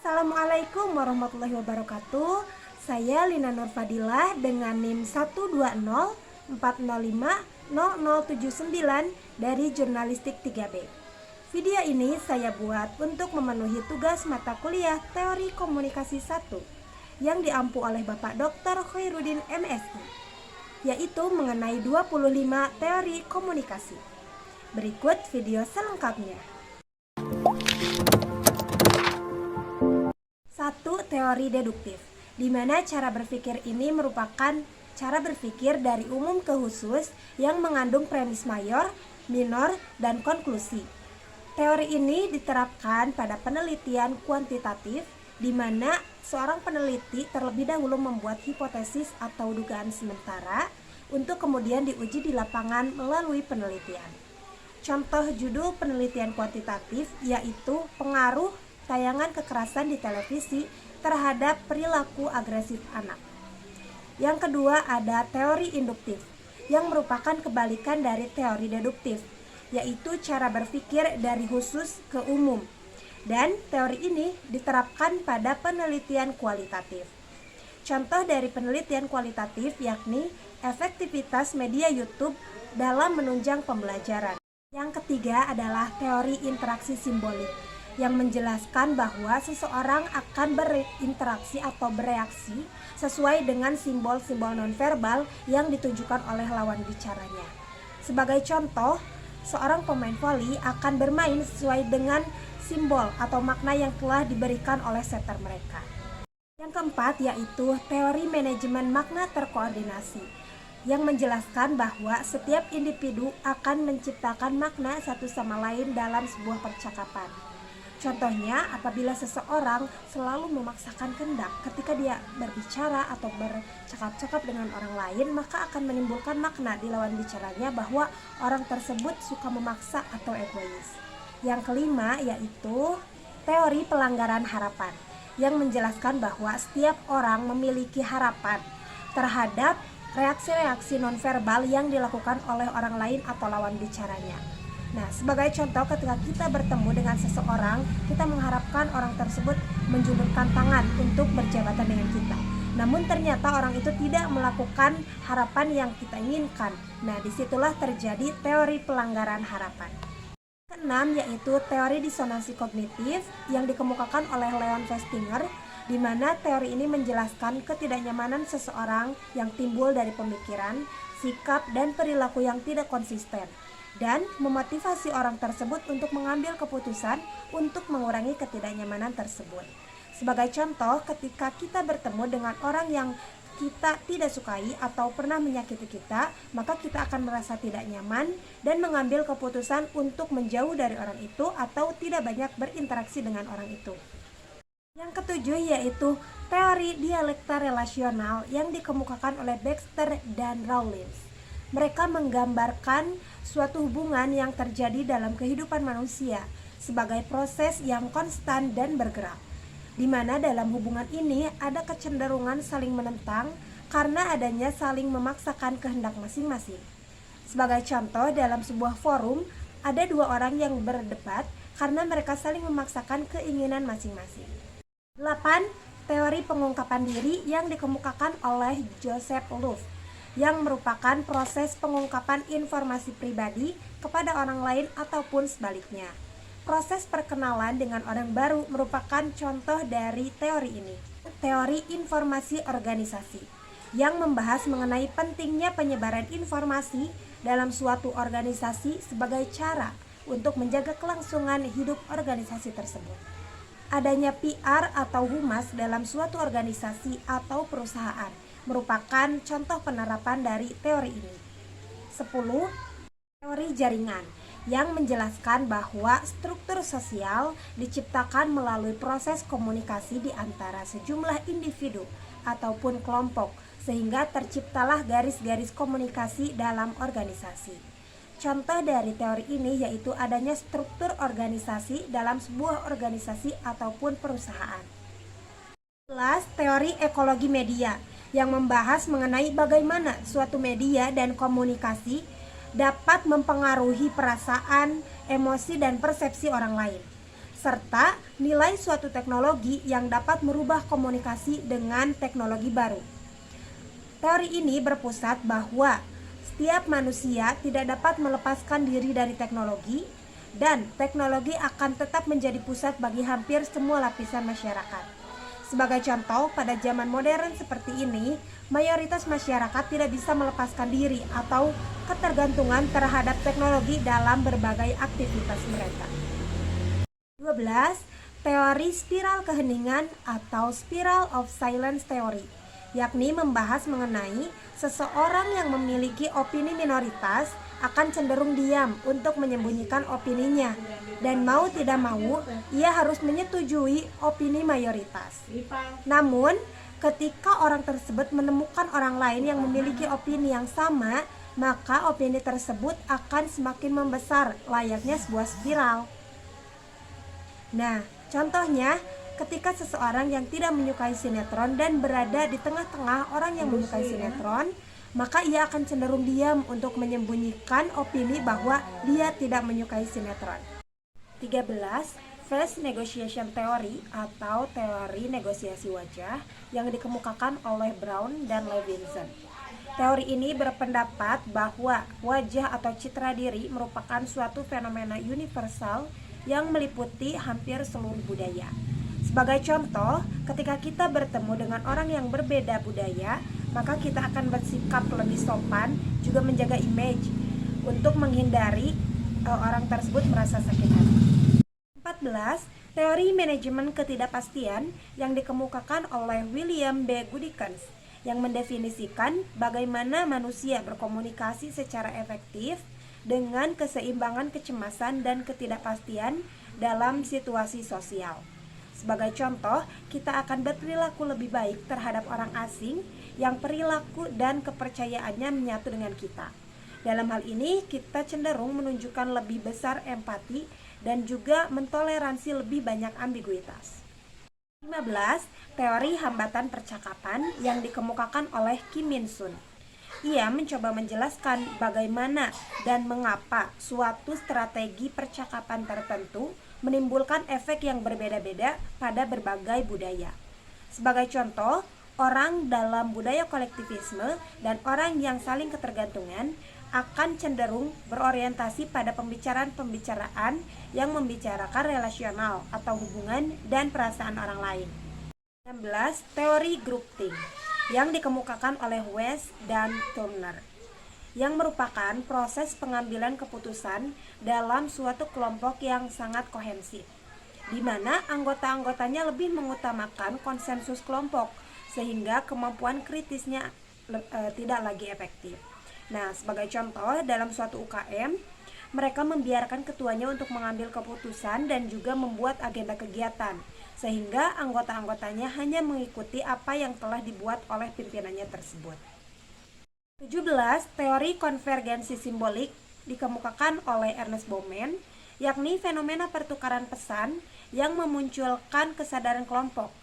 Assalamualaikum warahmatullahi wabarakatuh. Saya Lina Nurfadilah dengan NIM 12040505079 dari Jurnalistik 3B. Video ini saya buat untuk memenuhi tugas mata kuliah Teori Komunikasi 1 yang diampu oleh Bapak Dr. Khairuddin MSI, yaitu mengenai 25 teori komunikasi. Berikut video selengkapnya. 1. Teori deduktif, di mana cara berpikir ini merupakan cara berpikir dari umum ke khusus yang mengandung premis mayor, minor, dan konklusi. Teori ini diterapkan pada penelitian kuantitatif, di mana seorang peneliti terlebih dahulu membuat hipotesis atau dugaan sementara untuk kemudian diuji di lapangan melalui penelitian. Contoh judul penelitian kuantitatif yaitu pengaruh tayangan kekerasan di televisi terhadap perilaku agresif anak. Yang kedua ada teori induktif, yang merupakan kebalikan dari teori deduktif, yaitu cara berpikir dari khusus ke umum. Dan teori ini diterapkan pada penelitian kualitatif. Contoh dari penelitian kualitatif yakni efektivitas media YouTube dalam menunjang pembelajaran. Yang ketiga adalah teori interaksi simbolik, yang menjelaskan bahwa seseorang akan berinteraksi atau bereaksi sesuai dengan simbol-simbol nonverbal yang ditunjukkan oleh lawan bicaranya. Sebagai contoh, seorang pemain voli akan bermain sesuai dengan simbol atau makna yang telah diberikan oleh setter mereka. Yang keempat yaitu teori manajemen makna terkoordinasi, yang menjelaskan bahwa setiap individu akan menciptakan makna satu sama lain dalam sebuah percakapan. Contohnya, apabila seseorang selalu memaksakan kehendak ketika dia berbicara atau bercakap-cakap dengan orang lain, maka akan menimbulkan makna di lawan bicaranya bahwa orang tersebut suka memaksa atau egois. Yang kelima yaitu teori pelanggaran harapan, yang menjelaskan bahwa setiap orang memiliki harapan terhadap reaksi-reaksi nonverbal yang dilakukan oleh orang lain atau lawan bicaranya. Nah, sebagai contoh, ketika kita bertemu dengan seseorang, kita mengharapkan orang tersebut menjulurkan tangan untuk berjabatan dengan kita. Namun ternyata orang itu tidak melakukan harapan yang kita inginkan. Nah, disitulah terjadi teori pelanggaran harapan. Keenam yaitu teori disonansi kognitif yang dikemukakan oleh Leon Festinger, di mana teori ini menjelaskan ketidaknyamanan seseorang yang timbul dari pemikiran, sikap, dan perilaku yang tidak konsisten, dan memotivasi orang tersebut untuk mengambil keputusan untuk mengurangi ketidaknyamanan tersebut. Sebagai contoh, ketika kita bertemu dengan orang yang kita tidak sukai atau pernah menyakiti kita, maka kita akan merasa tidak nyaman dan mengambil keputusan untuk menjauh dari orang itu atau tidak banyak berinteraksi dengan orang itu. Yang ketujuh yaitu teori dialektika relasional yang dikemukakan oleh Baxter dan Rawlins. Mereka menggambarkan suatu hubungan yang terjadi dalam kehidupan manusia sebagai proses yang konstan dan bergerak, di mana dalam hubungan ini ada kecenderungan saling menentang karena adanya saling memaksakan kehendak masing-masing. Sebagai contoh, dalam sebuah forum ada dua orang yang berdebat karena mereka saling memaksakan keinginan masing-masing. 8. Teori pengungkapan diri yang dikemukakan oleh Joseph Luft, yang merupakan proses pengungkapan informasi pribadi kepada orang lain ataupun sebaliknya. Proses perkenalan dengan orang baru merupakan contoh dari teori ini. Teori informasi organisasi, yang membahas mengenai pentingnya penyebaran informasi dalam suatu organisasi sebagai cara untuk menjaga kelangsungan hidup organisasi tersebut. Adanya PR atau humas dalam suatu organisasi atau perusahaan merupakan contoh penerapan dari teori ini. 10. Teori jaringan, yang menjelaskan bahwa struktur sosial diciptakan melalui proses komunikasi di antara sejumlah individu ataupun kelompok, sehingga terciptalah garis-garis komunikasi dalam organisasi. Contoh dari teori ini yaitu adanya struktur organisasi dalam sebuah organisasi ataupun perusahaan. 11. Teori ekologi media, yang membahas mengenai bagaimana suatu media dan komunikasi dapat mempengaruhi perasaan, emosi, dan persepsi orang lain. serta nilai suatu teknologi yang dapat merubah komunikasi dengan teknologi baru. Teori ini berpusat bahwa setiap manusia tidak dapat melepaskan diri dari teknologi, dan teknologi akan tetap menjadi pusat bagi hampir semua lapisan masyarakat. Sebagai contoh, pada zaman modern seperti ini, mayoritas masyarakat tidak bisa melepaskan diri atau ketergantungan terhadap teknologi dalam berbagai aktivitas mereka. 12. Teori spiral keheningan atau Spiral of Silence Theory, yakni membahas mengenai seseorang yang memiliki opini minoritas akan cenderung diam untuk menyembunyikan opininya, dan mau tidak mau ia harus menyetujui opini mayoritas. Namun, ketika orang tersebut menemukan orang lain yang memiliki opini yang sama, maka opini tersebut akan semakin membesar, layaknya sebuah spiral. Nah, contohnya ketika seseorang yang tidak menyukai sinetron dan berada di tengah-tengah orang yang menyukai sinetron, maka ia akan cenderung diam untuk menyembunyikan opini bahwa dia tidak menyukai sinetron. 13. Face Negotiation Theory atau teori negosiasi wajah yang dikemukakan oleh Brown dan Levinson. Teori ini berpendapat bahwa wajah atau citra diri merupakan suatu fenomena universal yang meliputi hampir seluruh budaya. Sebagai contoh, ketika kita bertemu dengan orang yang berbeda budaya, maka kita akan bersikap lebih sopan, juga menjaga image untuk menghindari orang tersebut merasa sakit hati. 14. Teori manajemen ketidakpastian yang dikemukakan oleh William B. Goodikins yang mendefinisikan bagaimana manusia berkomunikasi secara efektif dengan keseimbangan kecemasan dan ketidakpastian dalam situasi sosial. Sebagai contoh, kita akan berperilaku lebih baik terhadap orang asing yang perilaku dan kepercayaannya menyatu dengan kita. Dalam hal ini, kita cenderung menunjukkan lebih besar empati dan juga mentoleransi lebih banyak ambiguitas. 15. Teori hambatan percakapan yang dikemukakan oleh Kim Min Sun. Ia mencoba menjelaskan bagaimana dan mengapa suatu strategi percakapan tertentu menimbulkan efek yang berbeda-beda pada berbagai budaya. Sebagai contoh, orang dalam budaya kolektivisme dan orang yang saling ketergantungan akan cenderung berorientasi pada pembicaraan yang membicarakan relasional atau hubungan dan perasaan orang lain. 16. Teori groupthink yang dikemukakan oleh West dan Turner, yang merupakan proses pengambilan keputusan dalam suatu kelompok yang sangat kohensif, di mana anggota-anggotanya lebih mengutamakan konsensus kelompok, sehingga kemampuan kritisnya tidak lagi efektif. Nah, sebagai contoh, dalam suatu UKM, mereka membiarkan ketuanya untuk mengambil keputusan dan juga membuat agenda kegiatan, sehingga anggota-anggotanya hanya mengikuti apa yang telah dibuat oleh pimpinannya tersebut. 17. Teori konvergensi simbolik dikemukakan oleh Ernest Bauman, yakni fenomena pertukaran pesan yang memunculkan kesadaran kelompok,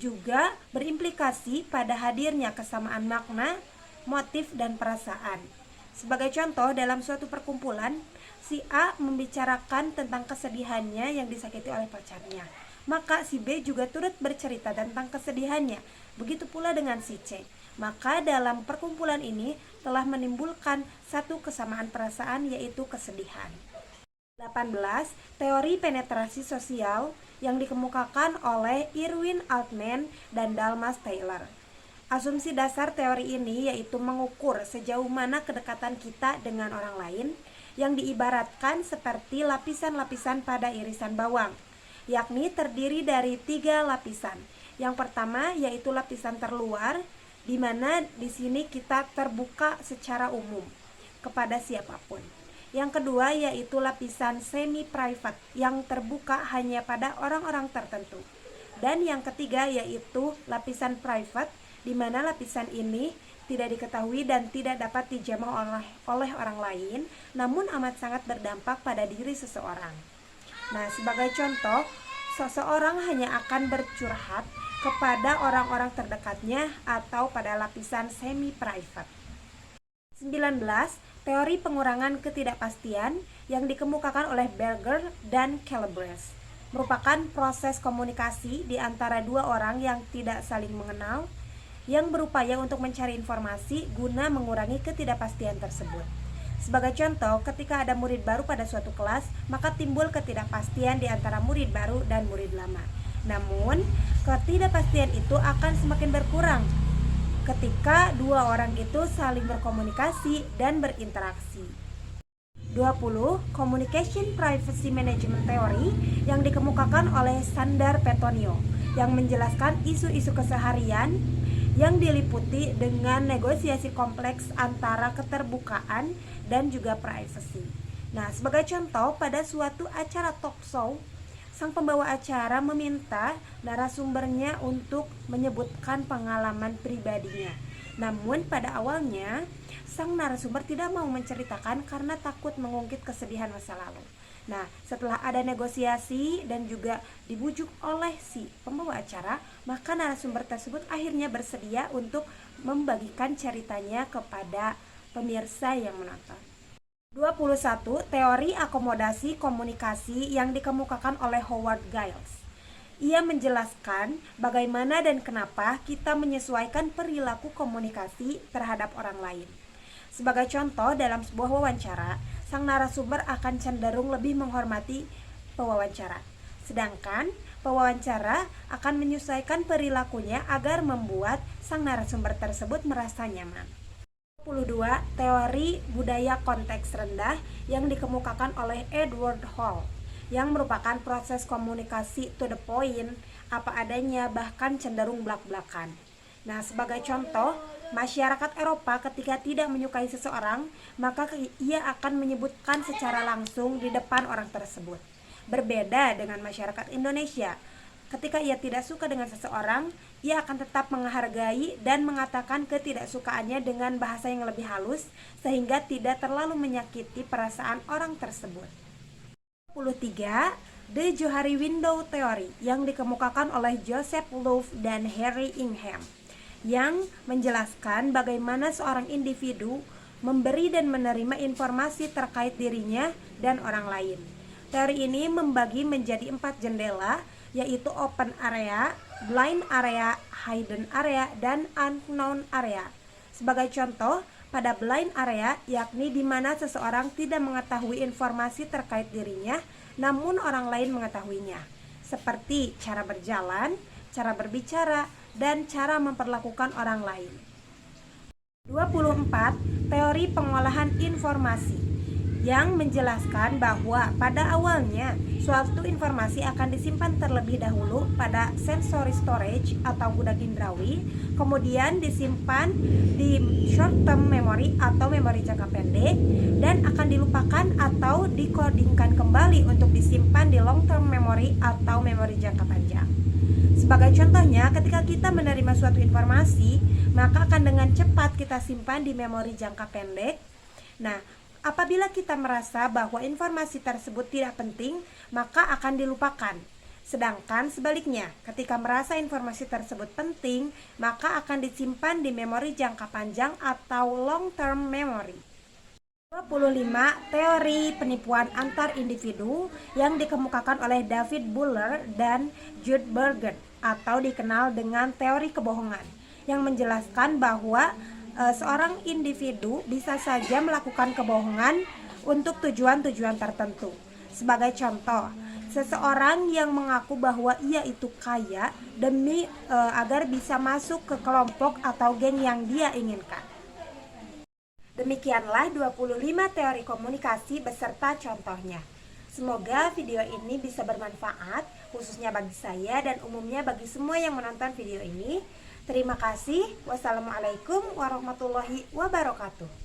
juga berimplikasi pada hadirnya kesamaan makna, motif, dan perasaan. Sebagai contoh, dalam suatu perkumpulan, si A membicarakan tentang kesedihannya yang disakiti oleh pacarnya, maka si B juga turut bercerita tentang kesedihannya. Begitu pula dengan si C. Maka dalam perkumpulan ini telah menimbulkan satu kesamaan perasaan, yaitu kesedihan. 18. Teori penetrasi sosial yang dikemukakan oleh Irwin Altman dan Dalmas Taylor. Asumsi dasar teori ini yaitu mengukur sejauh mana kedekatan kita dengan orang lain, yang diibaratkan seperti lapisan-lapisan pada irisan bawang, yakni terdiri dari 3 lapisan. Yang pertama yaitu lapisan terluar, di mana di sini kita terbuka secara umum kepada siapapun. Yang kedua yaitu lapisan semi-private yang terbuka hanya pada orang-orang tertentu. Dan yang ketiga yaitu lapisan private, di mana lapisan ini tidak diketahui dan tidak dapat dijamah oleh orang lain, namun amat sangat berdampak pada diri seseorang. Nah, sebagai contoh, seseorang hanya akan bercurhat kepada orang-orang terdekatnya atau pada lapisan semi-private. 19. Teori pengurangan ketidakpastian yang dikemukakan oleh Berger dan Calabrese. merupakan proses komunikasi di antara dua orang yang tidak saling mengenal yang berupaya untuk mencari informasi guna mengurangi ketidakpastian tersebut. Sebagai contoh, ketika ada murid baru pada suatu kelas, maka timbul ketidakpastian di antara murid baru dan murid lama. Namun, ketidakpastian itu akan semakin berkurang ketika dua orang itu saling berkomunikasi dan berinteraksi. 20. Communication Privacy Management Theory yang dikemukakan oleh Sandar Petonio yang menjelaskan isu-isu keseharian yang diliputi dengan negosiasi kompleks antara keterbukaan dan juga privacy. Nah, sebagai contoh, pada suatu acara talk show, sang pembawa acara meminta narasumbernya untuk menyebutkan pengalaman pribadinya. Namun pada awalnya, sang narasumber tidak mau menceritakan karena takut mengungkit kesedihan masa lalu. Nah, setelah ada negosiasi dan juga dibujuk oleh si pembawa acara, maka narasumber tersebut akhirnya bersedia untuk membagikan ceritanya kepada pemirsa yang menonton. 21. Teori akomodasi komunikasi yang dikemukakan oleh Howard Giles. Ia menjelaskan bagaimana dan kenapa kita menyesuaikan perilaku komunikasi terhadap orang lain. Sebagai contoh, dalam sebuah wawancara, sang narasumber akan cenderung lebih menghormati pewawancara, sedangkan pewawancara akan menyesuaikan perilakunya agar membuat sang narasumber tersebut merasa nyaman. 22. Teori budaya konteks rendah yang dikemukakan oleh Edward Hall yang merupakan proses komunikasi to the point, apa adanya, bahkan cenderung blak-blakan. Nah, sebagai contoh, masyarakat Eropa ketika tidak menyukai seseorang, maka ia akan menyebutkan secara langsung di depan orang tersebut. Berbeda dengan masyarakat Indonesia, ketika ia tidak suka dengan seseorang, ia akan tetap menghargai dan mengatakan ketidaksukaannya dengan bahasa yang lebih halus sehingga tidak terlalu menyakiti perasaan orang tersebut. 23. The Johari Window Theory yang dikemukakan oleh Joseph Loew dan Harry Ingham yang menjelaskan bagaimana seorang individu memberi dan menerima informasi terkait dirinya dan orang lain. Teori ini membagi menjadi 4 jendela, yaitu open area, blind area, hidden area, dan unknown area. Sebagai contoh, pada blind area, yakni di mana seseorang tidak mengetahui informasi terkait dirinya, namun orang lain mengetahuinya, seperti cara berjalan, cara berbicara, dan cara memperlakukan orang lain. 24. Teori pengolahan informasi yang menjelaskan bahwa pada awalnya suatu informasi akan disimpan terlebih dahulu pada sensory storage atau gudang indrawi, kemudian disimpan di short term memory atau memori jangka pendek, dan akan dilupakan atau dikodingkan kembali untuk disimpan di long term memory atau memori jangka panjang. Sebagai contohnya, ketika kita menerima suatu informasi, maka akan dengan cepat kita simpan di memori jangka pendek. Nah, apabila kita merasa bahwa informasi tersebut tidak penting, maka akan dilupakan. Sedangkan sebaliknya, ketika merasa informasi tersebut penting, maka akan disimpan di memori jangka panjang atau long term memory. 25. Teori penipuan antar individu yang dikemukakan oleh David Buller dan Jude Bergen atau dikenal dengan teori kebohongan yang menjelaskan bahwa seorang individu bisa saja melakukan kebohongan untuk tujuan-tujuan tertentu. Sebagai contoh, seseorang yang mengaku bahwa ia itu kaya demi agar bisa masuk ke kelompok atau geng yang dia inginkan. Demikianlah 25 teori komunikasi beserta contohnya. Semoga video ini bisa bermanfaat, khususnya bagi saya dan umumnya bagi semua yang menonton video ini. Terima kasih. Wassalamualaikum warahmatullahi wabarakatuh.